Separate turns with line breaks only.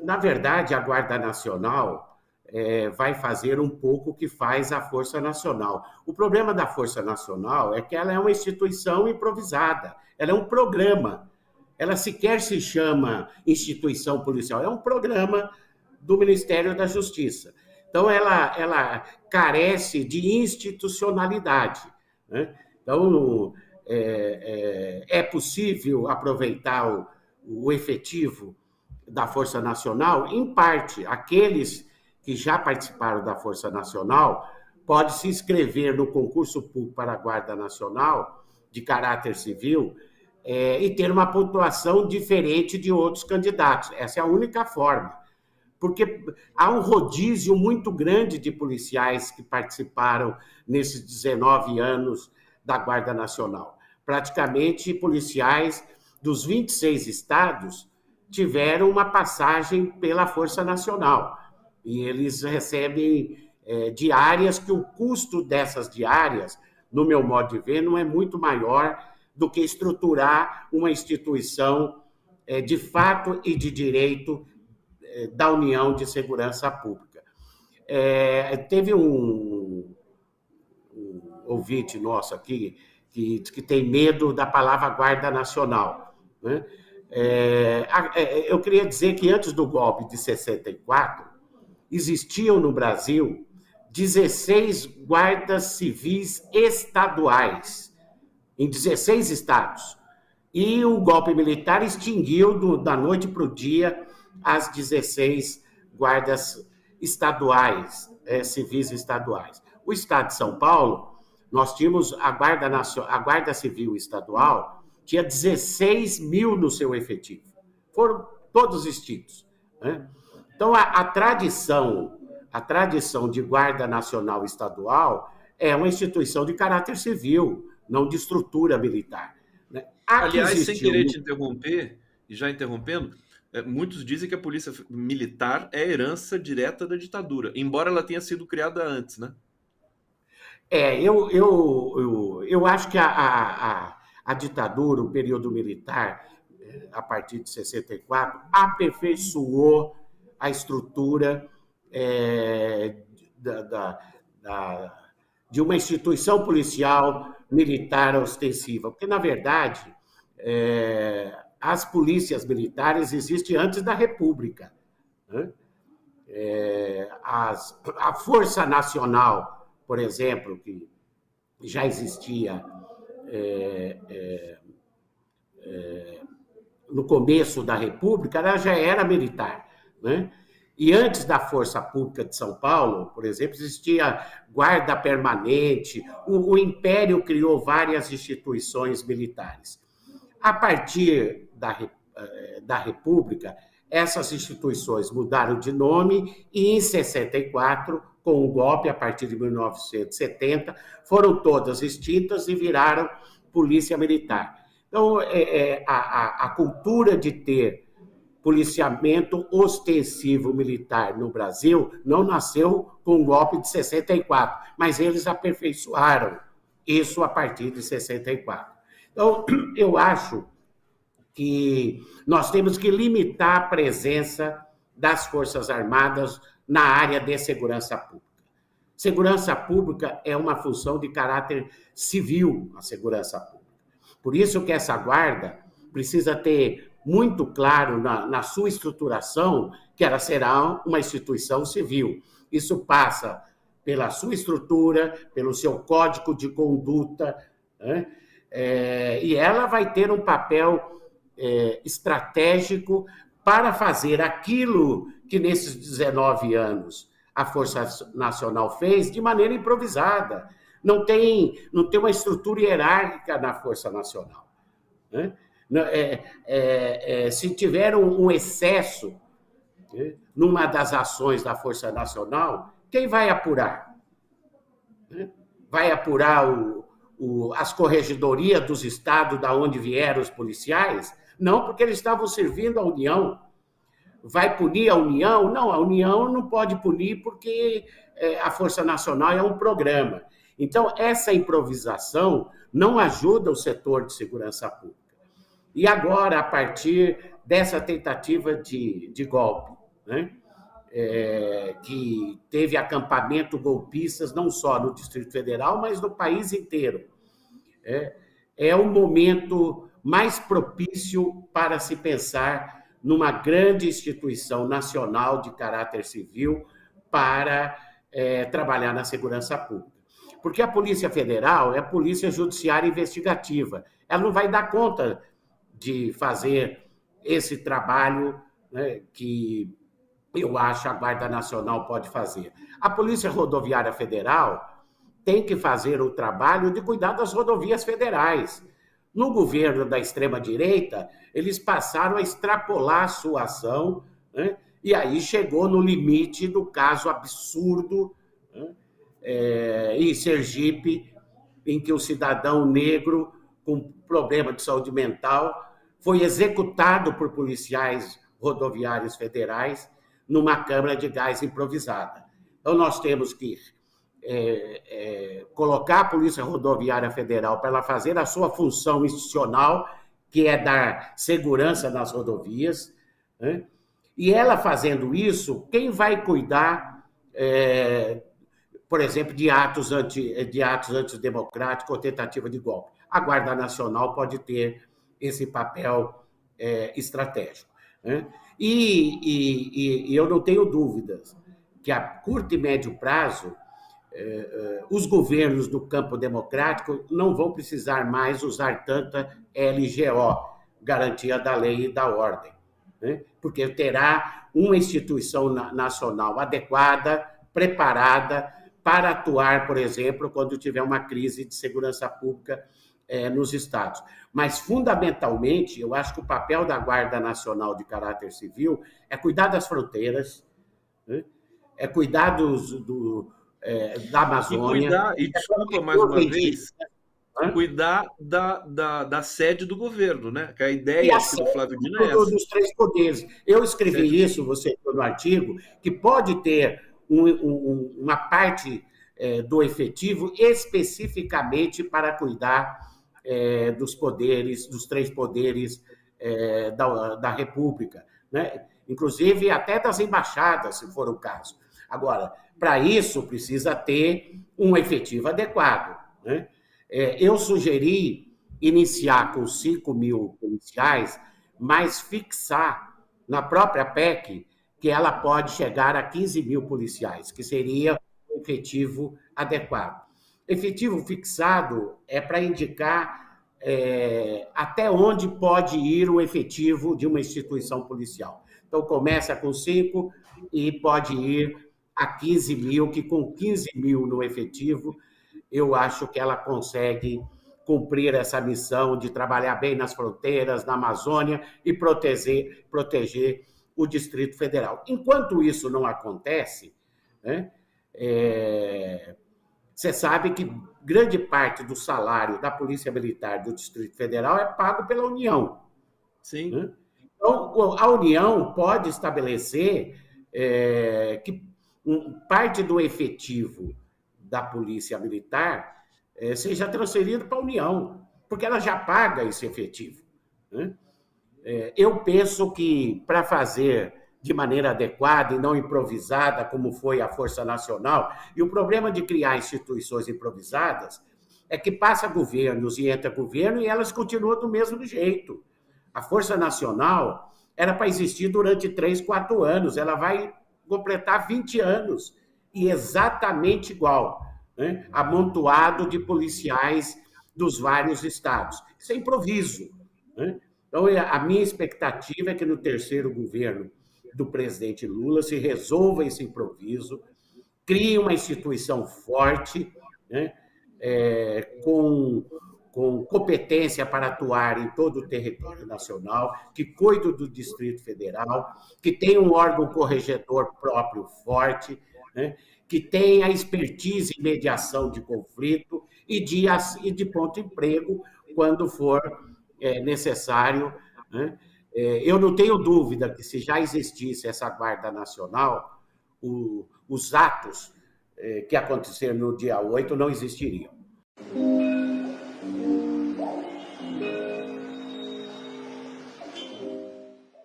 Na verdade, a Guarda Nacional vai fazer um pouco o que faz a Força Nacional. O problema da Força Nacional é que ela é uma instituição improvisada, ela é um programa. Ela sequer se chama instituição policial, é um programa do Ministério da Justiça. Então, ela carece de institucionalidade, né? Então, é possível aproveitar o efetivo da Força Nacional, em parte, aqueles que já participaram da Força Nacional podem se inscrever no concurso público para a Guarda Nacional, de caráter civil, e ter uma pontuação diferente de outros candidatos. Essa é a única forma. Porque há um rodízio muito grande de policiais que participaram nesses 19 anos da Guarda Nacional. Praticamente, policiais dos 26 estados tiveram uma passagem pela Força Nacional. E eles recebem diárias que o custo dessas diárias, no meu modo de ver, não é muito maior do que estruturar uma instituição de fato e de direito da União de Segurança Pública. Teve um ouvinte nosso aqui que tem medo da palavra Guarda Nacional, né? Eu queria dizer que antes do golpe de 64, existiam no Brasil 16 guardas civis estaduais, em 16 estados. E o golpe militar extinguiu da noite para o dia as 16 guardas estaduais, civis estaduais. O estado de São Paulo, nós tínhamos a Guarda Civil Estadual, tinha 16 mil no seu efetivo. Foram todos extintos, né? Então, a tradição de Guarda Nacional Estadual é uma instituição de caráter civil, não de estrutura militar, né?
Aliás, sem querer te interromper, e já interrompendo, muitos dizem que a polícia militar é herança direta da ditadura, embora ela tenha sido criada antes, né?
Eu acho que a ditadura, o período militar, a partir de 64, aperfeiçoou a estrutura de uma instituição policial militar ostensiva. Porque, na verdade, as polícias militares existem antes da República, né? A Força Nacional, por exemplo, que já existia no começo da República, ela já era militar, né? E antes da Força Pública de São Paulo, por exemplo, existia guarda permanente, o Império criou várias instituições militares. A partir da República, essas instituições mudaram de nome e, em 64, com o golpe, a partir de 1970, foram todas extintas e viraram polícia militar. Então, a cultura de ter policiamento ostensivo militar no Brasil não nasceu com o golpe de 64, mas eles aperfeiçoaram isso a partir de 64. Então, eu acho que nós temos que limitar a presença das Forças Armadas na área de segurança pública. Segurança pública é uma função de caráter civil, a segurança pública. Por isso que essa guarda precisa ter muito claro na sua estruturação que ela será uma instituição civil. Isso passa pela sua estrutura, pelo seu código de conduta, né? E ela vai ter um papel estratégico para fazer aquilo que nesses 19 anos a Força Nacional fez de maneira improvisada. Não tem uma estrutura hierárquica na Força Nacional, né? Se tiver um excesso, né, numa das ações da Força Nacional, quem vai apurar? Vai apurar as corregedorias dos estados da onde vieram os policiais? Não, porque eles estavam servindo a União. Vai punir a União? Não, a União não pode punir porque a Força Nacional é um programa. Então, essa improvisação não ajuda o setor de segurança pública. E agora, a partir dessa tentativa de golpe, né? Que teve acampamento golpistas não só no Distrito Federal, mas no país inteiro. É o momento mais propício para se pensar numa grande instituição nacional de caráter civil para trabalhar na segurança pública. Porque a Polícia Federal é a Polícia Judiciária Investigativa. Ela não vai dar conta de fazer esse trabalho, né, que eu acho a Guarda Nacional pode fazer. A Polícia Rodoviária Federal tem que fazer o trabalho de cuidar das rodovias federais. No governo da extrema-direita, eles passaram a extrapolar a sua ação, né? E aí chegou no limite do caso absurdo, né? Em Sergipe, em que o cidadão negro com problema de saúde mental foi executado por policiais rodoviários federais numa câmara de gás improvisada. Então, nós temos que colocar a Polícia Rodoviária Federal para ela fazer a sua função institucional, que é dar segurança nas rodovias, né? E ela fazendo isso, quem vai cuidar, por exemplo, de atos antidemocráticos ou tentativa de golpe? A Guarda Nacional pode ter esse papel estratégico, né? E eu não tenho dúvidas que a curto e médio prazo os governos do campo democrático não vão precisar mais usar tanta LGO, garantia da lei e da ordem, né? Porque terá uma instituição nacional adequada, preparada para atuar, por exemplo, quando tiver uma crise de segurança pública nos estados. Mas, fundamentalmente, eu acho que o papel da Guarda Nacional de caráter civil é cuidar das fronteiras, né? É cuidar da Amazônia.
E desculpa mais uma vez, cuidar da sede do governo, né? Que a ideia do Flávio Dino é essa.
Dos três poderes. Eu escrevi isso, você no artigo, que pode ter uma parte do efetivo especificamente para cuidar dos poderes, dos três poderes da República, né? Inclusive até das embaixadas, se for o caso. Agora, para isso, precisa ter um efetivo adequado, né? Eu sugeri iniciar com 5.000 policiais, mas fixar na própria PEC que ela pode chegar a 15.000 policiais, que seria o efetivo adequado. Efetivo fixado é para indicar até onde pode ir o efetivo de uma instituição policial. Então, começa com 5 e pode ir a 15.000, que com 15.000 no efetivo, eu acho que ela consegue cumprir essa missão de trabalhar bem nas fronteiras, na Amazônia e proteger o Distrito Federal. Enquanto isso não acontece, né, você sabe que grande parte do salário da Polícia Militar do Distrito Federal é pago pela União.
Sim.
Né? Então, a União pode estabelecer que parte do efetivo da Polícia Militar seja transferido para a União, porque ela já paga esse efetivo, né? Eu penso que, para fazer de maneira adequada e não improvisada, como foi a Força Nacional, e o problema de criar instituições improvisadas é que passa governos e entra governo e elas continuam do mesmo jeito. A Força Nacional era para existir durante 3, 4 anos, ela vai completar 20 anos, e exatamente igual, né? Amontoado de policiais dos vários estados. Isso é improviso, né? Então, a minha expectativa é que no terceiro governo do presidente Lula se resolva esse improviso, crie uma instituição forte, né? Com competência para atuar em todo o território nacional, que cuide do Distrito Federal, que tenha um órgão corregedor próprio forte, né? Que tenha expertise em mediação de conflito e de pronto emprego quando for necessário, né? Eu não tenho dúvida que, se já existisse essa Guarda Nacional, os atos que aconteceram no dia 8 não existiriam.